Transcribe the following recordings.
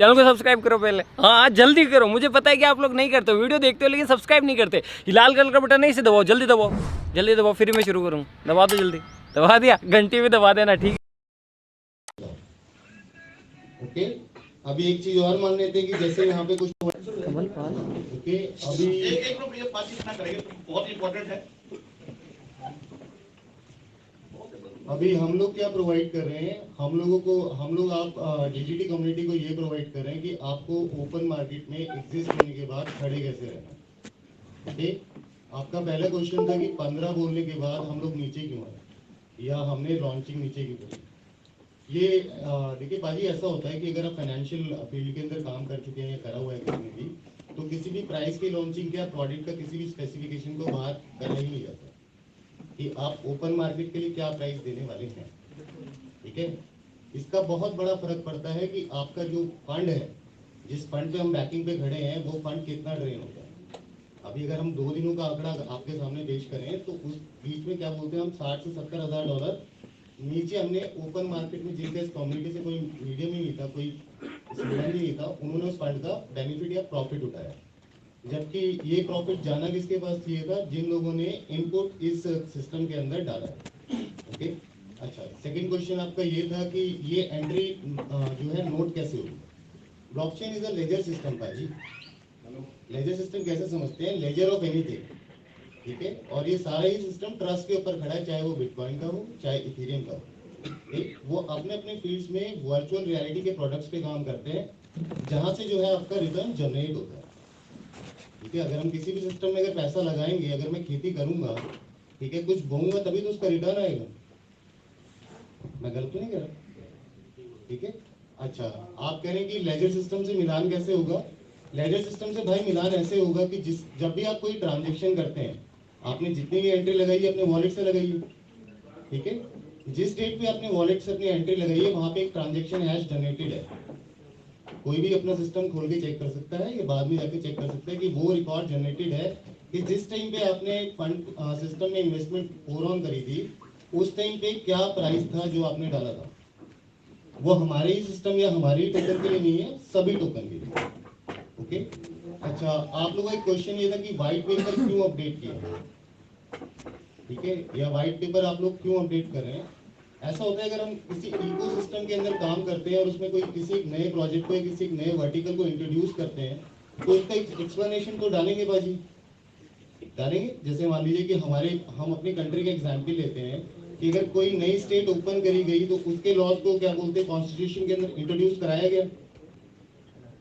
Channel को subscribe करो पहले। हाँ जल्दी करो, मुझे पता है कि आप लोग नहीं करते हो, वीडियो देखते हो लेकिन सब्सक्राइब नहीं करते। ये लाल कलर का बटन नहीं, इसे दबाओ, जल्दी दबाओ, जल्दी दबाओ, फिर मैं शुरू करूँ। दबा दो जल्दी, दबा दिया, घंटी भी दबा देना, ठीक है। ओके, अभी एक चीज और मान लेते हैं कि जैसे यहाँ पे कुछ ओके, अभी एक मिनट बातचीत ना करेंगे, बहुत इंपॉर्टेंट है। अभी हम लोग क्या प्रोवाइड कर रहे हैं, हम लोग आप डीजीटी कम्युनिटी को ये प्रोवाइड कर रहे हैं कि आपको ओपन मार्केट में एग्जिस्ट होने के बाद खड़े कैसे रहना। ओके, आपका पहला क्वेश्चन था कि 15 बोलने के बाद हम लोग नीचे क्यों आए, या हमने लॉन्चिंग नीचे क्यों करी। ये देखिए बाजी, ऐसा होता है कि अगर आप फाइनेंशियल फील्ड के अंदर काम कर चुके हैं या करा हुआ है किसी ने भी, तो किसी भी प्राइस की लॉन्चिंग या प्रोडक्ट का किसी भी स्पेसिफिकेशन को बाहर करना ही नहीं जाता कि आप ओपन मार्केट के लिए क्या प्राइस देने वाले हैं। ठीक है, इसका बहुत बड़ा फर्क पड़ता है कि आपका जो फंड है, जिस फंड पे हम बैकिंग पे खड़े हैं, वो फंड कितना ड्रेन होता है। अभी अगर हम 2 दिनों का आंकड़ा आपके सामने पेश करें तो उस बीच में क्या बोलते हैं हम, 60 से 70 हजार डॉलर नीचे हमने ओपन मार्केट में, जिनके इस कम्युनिटी से कोई मीडियम ही नहीं था, कोई स्टूडेंट ही नहीं था, उन्होंने उस फंड का बेनिफिट या प्रॉफिट उठाया। जबकि ये प्रॉफिट जाना किसके पास चाहिए था, जिन लोगों ने इनपुट इस सिस्टम के अंदर डाला है। ओके, अच्छा, सेकंड क्वेश्चन आपका ये था कि ये एंट्री जो है नोट कैसे होगी। Blockchain is a ledger system पाजी। लेजर सिस्टम कैसे समझते हैं, लेजर ऑफ एनीथिंग। ठीक है, और ये सारा ही सिस्टम ट्रस्ट के ऊपर खड़ा है, चाहे वो बिटकॉइन का हो चाहे इथेरियम का हो। ठीक, वो अपने अपने फील्ड्स में वर्चुअल रियलिटी के प्रोडक्ट्स पे काम करते हैं, जहां से जो है आपका रिटर्न जनरेट होता है। ठीक है, अगर हम किसी भी सिस्टम में अगर पैसा लगाएंगे, अगर मैं खेती करूंगा, ठीक है, कुछ बोऊंगा तभी तो उसका रिटर्न आएगा। मैं गलत तो नहीं कह रहा। ठीक है, अच्छा, आप कह रहे हैं कि लेजर सिस्टम से मिलान कैसे होगा। लेजर सिस्टम से भाई मिलान ऐसे होगा कि जब भी आप कोई ट्रांजेक्शन करते हैं, आपने जितनी भी एंट्री लगाई है अपने वॉलेट से लगाइए। ठीक है, जिस डेट पे आपने वॉलेट से अपनी एंट्री लगाई है, वहां पे एक ट्रांजेक्शन हैश जनरेटेड है। कोई भी अपना सिस्टम खोल के चेक कर सकता है, या बाद में जाके चेक कर सकता है कि वो रिकॉर्ड जनरेटेड है कि जिस टाइम पे आपने फंड सिस्टम में इन्वेस्टमेंट फोर ऑन करी थी, उस टाइम पे क्या प्राइस था जो आपने डाला था। वो हमारे ही सिस्टम या हमारे ही टोकन के लिए नहीं है, सभी टोकन के लिए। ओके, अच्छा, आप लोगों का एक क्वेश्चन ये था कि व्हाइट पेपर क्यों अपडेट किया। ठीक है, या व्हाइट पेपर आप लोग क्यों अपडेट कर रहे हैं। ऐसा होता है, अगर हम किसी इकोसिस्टम के अंदर काम करते हैं और उसमें कोई किसी एक नए प्रोजेक्ट को या किसी एक नए वर्टिकल को इंट्रोड्यूस करते हैं, तो उसका एक एक्सप्लेनेशन तो डालेंगे बाजी, डालेंगे। जैसे मान लीजिए कि हम अपनी कंट्री का एग्जाम्पल लेते हैं कि अगर कोई नई स्टेट ओपन करी गई तो उसके लॉज को क्या बोलते हैं, कॉन्स्टिट्यूशन के अंदर इंट्रोड्यूस कराया गया,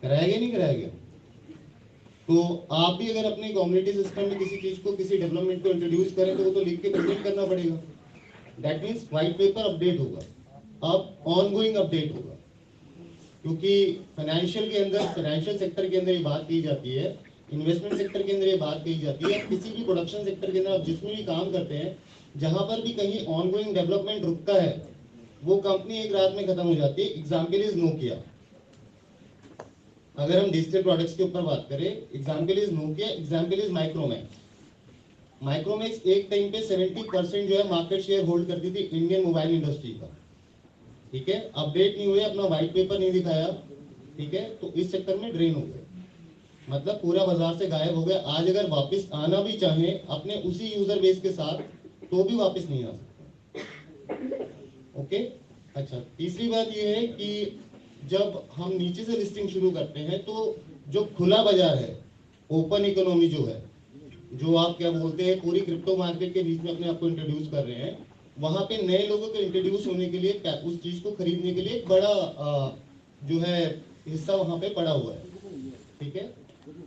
नहीं कराया गया। तो आप भी अगर अपने कम्युनिटी सिस्टम में किसी चीज को, किसी डेवलपमेंट को इंट्रोड्यूस करें, तो वो तो लिख के प्रेजेंट करना पड़ेगा। That means white paper update होगा, अब ऑनगोइंग अपडेट होगा। क्योंकि फाइनेंशियल सेक्टर के अंदर ये बात की जाती है, इन्वेस्टमेंट सेक्टर के अंदर ये बात कही जाती है, किसी भी प्रोडक्शन सेक्टर के अंदर आप जिसमें भी काम करते हैं, जहां पर भी कहीं ऑनगोइंग डेवलपमेंट रुकता है, वो कंपनी एक रात में खत्म हो जाती है। Example is Nokia. अगर हम डिजिटल प्रोडक्ट्स के ऊपर बात करें, example is Nokia, example is Micromax. Micromax एक टाइम पे 70% जो है मार्केट शेयर होल्ड करती थी इंडियन मोबाइल इंडस्ट्री का। ठीक है, अपडेट नहीं हुए, अपना व्हाइट पेपर नहीं दिखाया, ठीक है, तो इस चक्कर में ड्रेन हो गए, मतलब पूरा बाजार से गायब हो गया। आज अगर वापस आना भी चाहे अपने उसी यूजर बेस के साथ, तो भी वापस नहीं आ सकते। ओके, अच्छा, तीसरी बात यह है कि जब हम नीचे से लिस्टिंग शुरू करते हैं, तो जो खुला बाजार है, ओपन इकोनॉमी जो है, जो आप क्या बोलते हैं पूरी क्रिप्टो मार्केट के बीच में अपने आप को इंट्रोड्यूस कर रहे हैं, वहां पे नए लोगों को इंट्रोड्यूस होने के लिए, उस चीज को खरीदने के लिए एक बड़ा जो है हिस्सा वहां पे पड़ा हुआ है। ठीक है,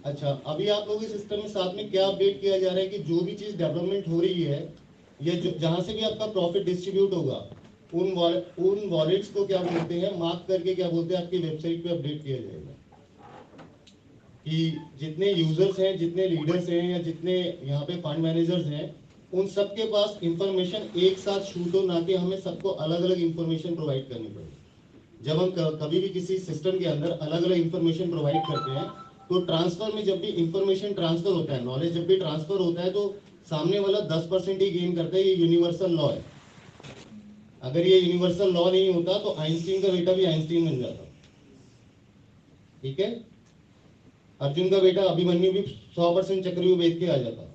अच्छा, अभी आप लोग इस सिस्टम में साथ में क्या अपडेट किया जा रहा है कि जो भी चीज डेवलपमेंट हो रही है, या जहां से भी आपका प्रॉफिट डिस्ट्रीब्यूट होगा, उन वॉलेट्स को क्या बोलते हैं, मार्क करके क्या बोलते हैं, आपकी वेबसाइट पे अपडेट किया जाएगा कि जितने यूजर्स हैं, जितने लीडर्स हैं, या जितने यहाँ पे फंड मैनेजर्स हैं, उन सबके पास इंफॉर्मेशन एक साथ शूट हो, ना कि हमें सबको अलग अलग इंफॉर्मेशन प्रोवाइड करनी पड़े। जब हम कभी भी किसी सिस्टम के अंदर अलग अलग इंफॉर्मेशन प्रोवाइड करते हैं, तो ट्रांसफर में जब भी इंफॉर्मेशन ट्रांसफर होता है, नॉलेज जब भी ट्रांसफर होता है, तो सामने वाला 10% ही गेन करता है। ये यूनिवर्सल लॉ है। अगर ये यूनिवर्सल लॉ नहीं होता तो आइंस्टीन का बेटा भी आइंस्टीन बन जाता। ठीक है, अर्जुन का बेटा अभिमन्यु भी 100% चक्रव्यूह वेद के आ जाता।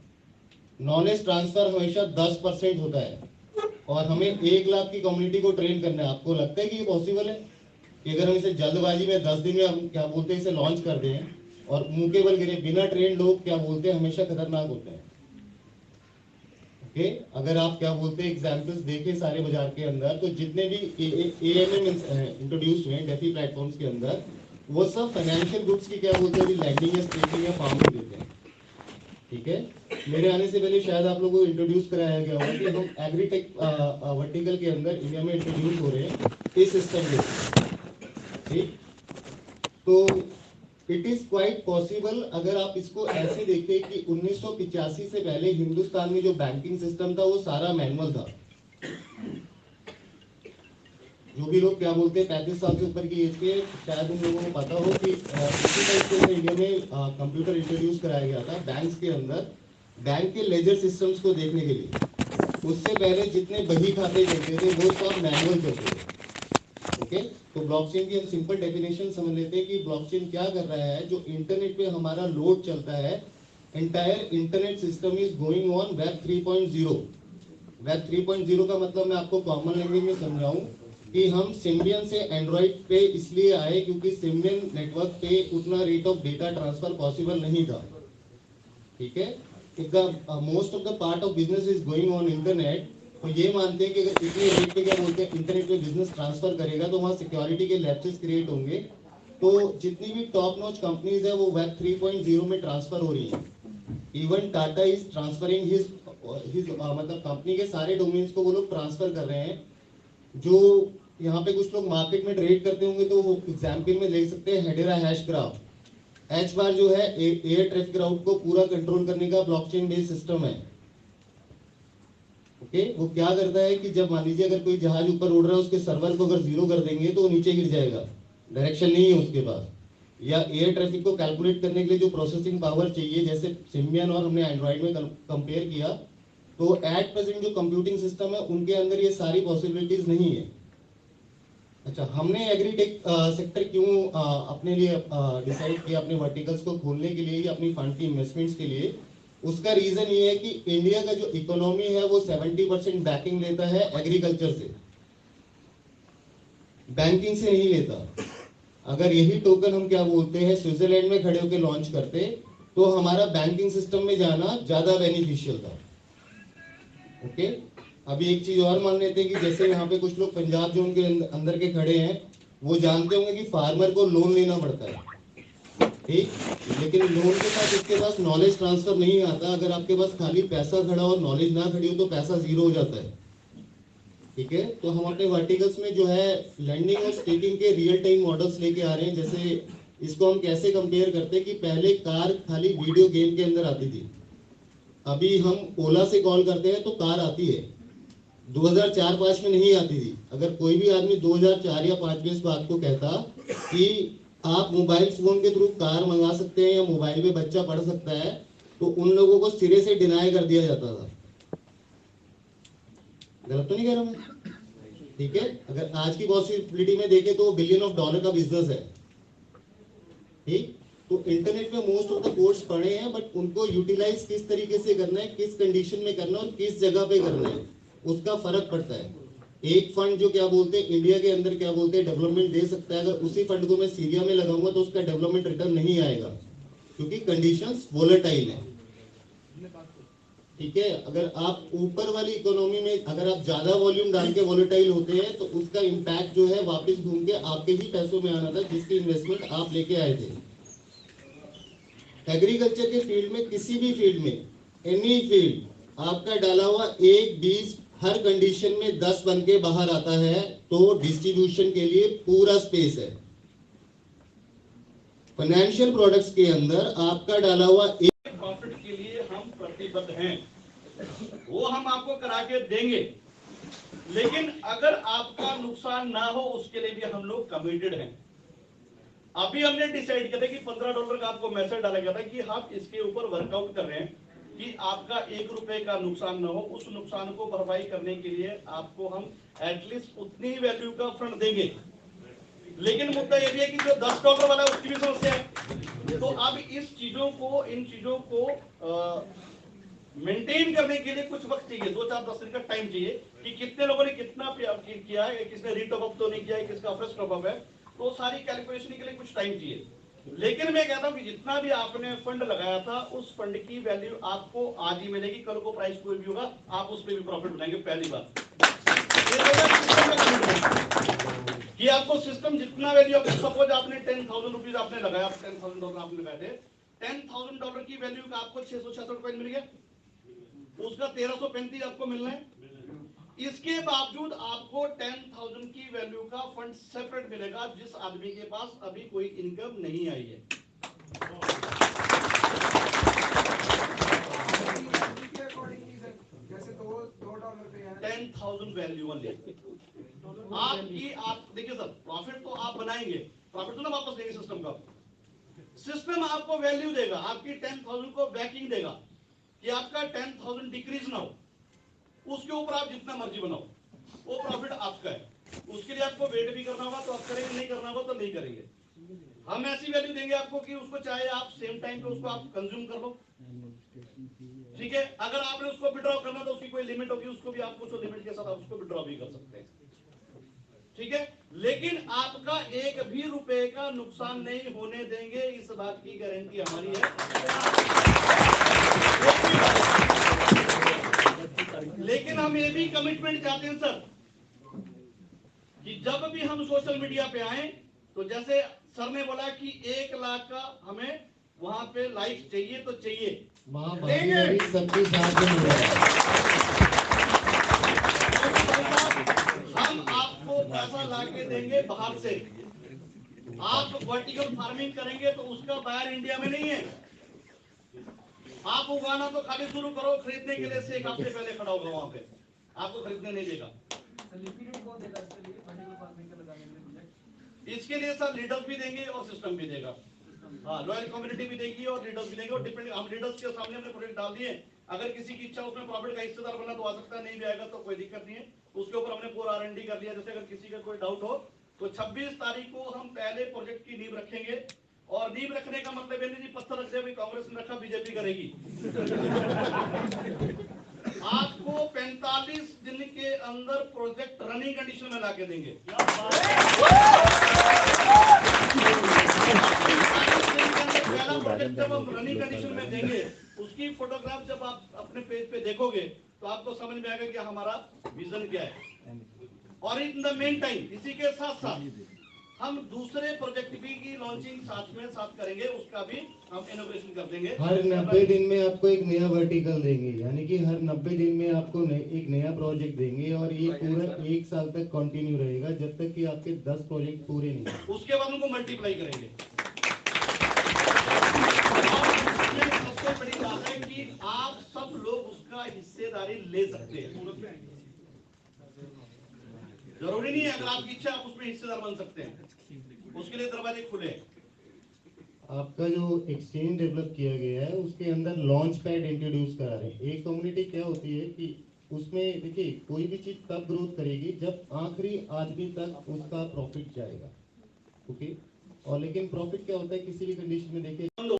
नॉलेज ट्रांसफर हमेशा 10% होता है और हमें 1 लाख की कम्युनिटी को ट्रेन करना है। आपको लगता है कि ये पॉसिबल है कि अगर हम इसे जल्दबाजी में 10 दिन में हम क्या बोलते हैं इसे लॉन्च कर दें और मुंह के बल गिरे बिना ट्रेन लोग क्या बोलते हैं हमेशा खतरनाक होते हैं। ओके, अगर आप क्या बोलते हैं एग्जाम्पल्स देखें सारे बाजार के अंदर तो जितने भी AMM इंट्रोड्यूस हुए डेफी प्लेटफॉर्म्स के अंदर वो सब फाइनेंशियल गुड्स की क्या बोलते हैं लैंडिंग या स्टेकिंग या फार्मिंग देते हैं। ठीक है, मेरे आने से पहले शायद आप लोगों को इंट्रोड्यूस कराया गया होगा कि हम एग्रीटेक वर्टिकल के अंदर इंडिया में इंट्रोड्यूस हो रहे हैं इस सिस्टम के। ठीक, तो इट इज क्वाइट पॉसिबल अगर आप इसको ऐसे देखें कि 1985 से पहले हिंदुस्तान में जो बैंकिंग सिस्टम था वो सारा मैनुअल था। जो भी लोग क्या बोलते हैं 35 साल से ऊपर की एज के शायद उन लोगों को पता हो कि इसी टाइप से इंडिया में कंप्यूटर इंट्रोड्यूस कराया गया था बैंक्स के अंदर, बैंक के लेजर सिस्टम्स को देखने के लिए। उससे पहले जितने बही खाते देखते थे वो सब मैनुअल चलते थे। ओके, तो ब्लॉकचेन की हम सिंपल डेफिनेशन समझ लेते हैं कि ब्लॉकचेन क्या कर रहा है, जो इंटरनेट पे हमारा लोड चलता है, entire internet system is going on web 3.0। Web 3.0 का मतलब मैं आपको कॉमन लैंग्वेज में समझाऊं कि हम सिम्बियन से एंड्रॉइड पे इसलिए आए क्योंकि सिम्बियन नेटवर्क पे उतना rate of data transfer possible नहीं था। ठीक है, if the most of the part of business is going on internet, तो ये मानते हैं कि अगर इतने रेट पे क्या बोलते हैं इंटरनेट पे बिजनेस ट्रांसफर करेगा तो वहाँ सिक्योरिटी के लैप्सेस क्रिएट होंगे। तो जितनी भी टॉप नॉच कंपनीज है वो वेब 3.0 में ट्रांसफर हो रही है। Even Tata is transferring his मतलब कंपनी के सारे डोमेन्स को वो लोग ट्रांसफर कर रहे हैं। जो यहाँ पे कुछ लोग मार्केट में ट्रेड करते होंगे तो एग्जाम्पल में ले सकते हैं हेडेरा हैश ग्राफ। एच बार जो है एयर ट्रैफिक राउट को पूरा कंट्रोल करने का ब्लॉकचेन बेस्ड सिस्टम है। ओके, वो क्या करता है कि जब मान लीजिए अगर कोई जहाज ऊपर उड़ रहा है उसके सर्वर को अगर जीरो कर देंगे तो वो नीचे गिर जाएगा, डायरेक्शन नहीं है उसके पास। या एयर ट्रैफिक को कैलकुलेट करने के लिए जो प्रोसेसिंग पावर चाहिए, जैसे सिम्बियन और हमने एंड्रॉइड में कंपेयर किया, तो एट प्रेजेंट जो कंप्यूटिंग सिस्टम है उनके अंदर ये सारी पॉसिबिलिटीज नहीं है। अच्छा, हमने एग्रीटेक सेक्टर क्यों अपने लिए डिसाइड किया अपने वर्टिकल्स को खोलने के लिए या अपनी फंड की इन्वेस्टमेंट्स के लिए? उसका रीजन ये है कि इंडिया का जो इकोनॉमी है वो 70% बैकिंग लेता है एग्रीकल्चर से, बैंकिंग से नहीं लेता। अगर यही टोकन हम क्या बोलते हैं स्विट्जरलैंड में खड़े होकर लॉन्च करते तो हमारा बैंकिंग सिस्टम में जाना ज्यादा बेनिफिशियल था। ओके, अभी एक चीज और मान लेते हैं कि जैसे यहाँ पे कुछ लोग पंजाब जोन के अंदर के खड़े हैं, वो जानते होंगे कि फार्मर को लोन लेना पड़ता है। ठीक, लेकिन लोन के साथ उसके पास नॉलेज ट्रांसफर नहीं आता। अगर आपके पास खाली पैसा खड़ा और नॉलेज ना खड़ी हो तो पैसा जीरो हो जाता है। ठीक है, तो हम अपने वर्टिकल्स में जो है लैंडिंग और स्टेकिंग के रियल टाइम मॉडल्स लेके आ रहे हैं। जैसे इसको हम कैसे कंपेयर करते हैं कि पहले कार खाली वीडियो गेम के अंदर आती थी, अभी हम ओला से कॉल करते हैं तो कार आती है। 2004-5 में नहीं आती थी। अगर कोई भी आदमी 2004 या 5 में इस बात को कहता कि आप मोबाइल फोन के थ्रू कार मंगा सकते हैं या मोबाइल में बच्चा पढ़ सकता है, तो उन लोगों को सिरे से डिनाई कर दिया जाता था। गलत तो नहीं कह रहा मैं? ठीक है, अगर आज की पॉसिबिलिटी में देखें तो $1 बिलियन का बिजनेस है। ठीक, तो इंटरनेट पे मोस्ट ऑफ द कोर्स पढ़े हैं, बट उनको यूटिलाइज किस तरीके से करना है, किस कंडीशन में करना है और किस जगह पे करना है, उसका फर्क पड़ता है। एक फंड जो क्या बोलते हैं इंडिया के अंदर क्या बोलते हैं डेवलपमेंट दे सकता है, अगर उसी फंड को मैं सीरिया में लगाऊंगा तो उसका डेवलपमेंट रिटर्न नहीं आएगा क्योंकि कंडीशंस वोलेटाइल है। ठीक है, अगर आप ऊपर वाली इकोनॉमी में अगर आप ज्यादा वॉल्यूम डाल के वोलेटाइल होते हैं तो उसका इम्पैक्ट जो है वापस घूम के आपके ही पैसों में आना था जिसकी इन्वेस्टमेंट आप लेके आए थे। एग्रीकल्चर के फील्ड में, किसी भी फील्ड में, एनी फील्ड, आपका डाला हुआ एक बीज हर कंडीशन में 10 बन के बाहर आता है तो डिस्ट्रीब्यूशन के लिए पूरा स्पेस है। फाइनेंशियल प्रोडक्ट्स के अंदर आपका डाला हुआ एक प्रॉफिट के लिए हम प्रतिबद्ध हैं, वो हम आपको करा के देंगे, लेकिन अगर आपका नुकसान ना हो उसके लिए भी हम लोग कमिटेड हैं। अभी हमने डिसाइड किया था कि $15 का आपको मैसेज डाला गया था कि हम इसके ऊपर वर्कआउट कर रहे हैं कि आपका ₹1 का नुकसान ना हो। उस नुकसान को भरपाई करने के लिए आपको हम एटलीस्ट उतनी वैल्यू का फंड देंगे लेकिन मुद्दा ये भी है कि जो $10 वाला है उसकी भी समस्या है। तो अब इन चीजों को मेंटेन करने के लिए कुछ वक्त चाहिए, 2-4-10 दिन का टाइम चाहिए कि कितने लोगों ने कितना किया है, किसने रीटॉप अप तो नहीं किया है, किसका फ्रेश टॉप अप है, तो सारी कैलकुलेशन के लिए कुछ टाइम चाहिए। लेकिन मैं कहता हूं कि जितना भी आपने फंड लगाया था उस फंड की वैल्यू आपको आज ही मिलेगी, कल को प्राइस कोई भी होगा आप उस पर भी प्रॉफिट बनाएंगे। पहली बात कि आपको सिस्टम जितना वैल्यू, सपोज आपने 10,000 रुपीज आपने लगाया, $10,000 आपने लगाए थे, $10,000 की वैल्यू का आपको 666 कॉइन मिल गया, उसका 1335 आपको मिलना है। इसके बावजूद आपको 10,000 की वैल्यू का फंड सेपरेट मिलेगा जिस आदमी के पास अभी कोई इनकम नहीं आई है। जैसे $2 पे है 10,000 वैल्यू ओनली आपकी। आप देखिए सर, प्रॉफिट तो आप बनाएंगे, प्रॉफिट तो ना वापस देंगे सिस्टम का। सिस्टम आपको वैल्यू देगा, आपकी 10,000 को बैकिंग देगा कि आपका 10,000 डिक्रीज ना हो, उसके ऊपर आप जितना मर्जी बनाओ, वो प्रॉफिट आपका है। उसके लिए आपको वेट भी करना होगा तो आप करेंगे, नहीं करना होगा तो नहीं करेंगे। हम ऐसी वैल्यू देंगे आपको कि उसको चाहे आप सेम टाइम पे उसको आप कंज्यूम कर लो, ठीक है। अगर आपने उसको विड्रॉ करना तो उसकी कोई लिमिट होगी, उसको भी आप उस लिमिट के साथ आप उसको विड्रॉ भी कर सकते हैं, ठीक है। लेकिन आपका एक भी रुपए का नुकसान नहीं होने देंगे, इस बात की गारंटी हमारी है। लेकिन हम ये भी कमिटमेंट चाहते हैं सर कि जब भी हम सोशल मीडिया पे आए तो जैसे सर ने बोला कि 1 लाख का हमें वहां पे लाइक चाहिए तो चाहिए, माँ भागीदारी सबके साथ में हो रहा है। हम आपको पैसा लाके देंगे बाहर से, आप वर्टिकल फार्मिंग करेंगे तो उसका बायर इंडिया में नहीं है। आप उगाना तो खाली शुरू करो, खरीदने के लिए से 1 हफ्ते पहले खड़ा होगा वहां पे, आपको खरीदने नहीं देगा। इसके लिए सर लीडर्स भी देंगे और सिस्टम भी देगा, हाँ लॉयल कम्युनिटी भी देगी और लीडर्स भी देंगे। और डिपेंड, हम लीडर्स के सामने हमने प्रोजेक्ट डाल दिए, अगर किसी की इच्छा उसमें प्रॉफिट का हिस्सेदार बनना तो आ सकता है, नहीं भी आएगा तो कोई दिक्कत नहीं है। उसके ऊपर हमने पूरा R&D कर लिया। जैसे अगर किसी का कोई डाउट हो तो 26 तारीख को हम पहले प्रोजेक्ट की नींव रखेंगे। और नींव रखने का मतलब ये नहीं पत्थर रख दे, कांग्रेस ने रखा बीजेपी करेगी। आपको 45 दिन के अंदर प्रोजेक्ट रनिंग कंडीशन में लाके देंगे। पहला प्रोजेक्ट जब हम रनिंग कंडीशन में देंगे, उसकी फोटोग्राफ जब आप अपने पेज पे देखोगे तो आपको समझ में आएगा कि हमारा विजन क्या है। और इन द मेन टाइम इसी के साथ साथ हम दूसरे प्रोजेक्ट भी की लॉन्चिंग साथ करेंगे, उसका भी हम इनोवेशन कर देंगे। हर 90 दिन में आपको एक नया वर्टिकल देंगे, यानी कि हर 90 दिन में आपको एक नया प्रोजेक्ट देंगे और ये पूरा 1 साल तक कंटिन्यू रहेगा जब तक कि आपके 10 प्रोजेक्ट पूरे नहीं हों। उसके बाद उनको मल्टीप्लाई करेंगे। सबसे बड़ी बात है कि आप सब लोग उसका हिस्सेदारी ले सकते हैं, जरूरी नहीं है, अगर आपकी इच्छा आप उसमें हिस्सेदार बन सकते हैं, उसके लिए दरवाजे खुले हैं। आपका जो एक्सचेंज डेवलप किया गया है उसके अंदर लॉन्च पैड इंट्रोड्यूस करा रहे हैं। एक कम्युनिटी क्या होती है कि उसमें देखिए कोई भी चीज तब ग्रोथ करेगी जब आखिरी आदमी तक उसका प्रॉफिट जाएगा, ओके। और लेकिन प्रॉफिट क्या होता है किसी भी कंडीशन में देखिए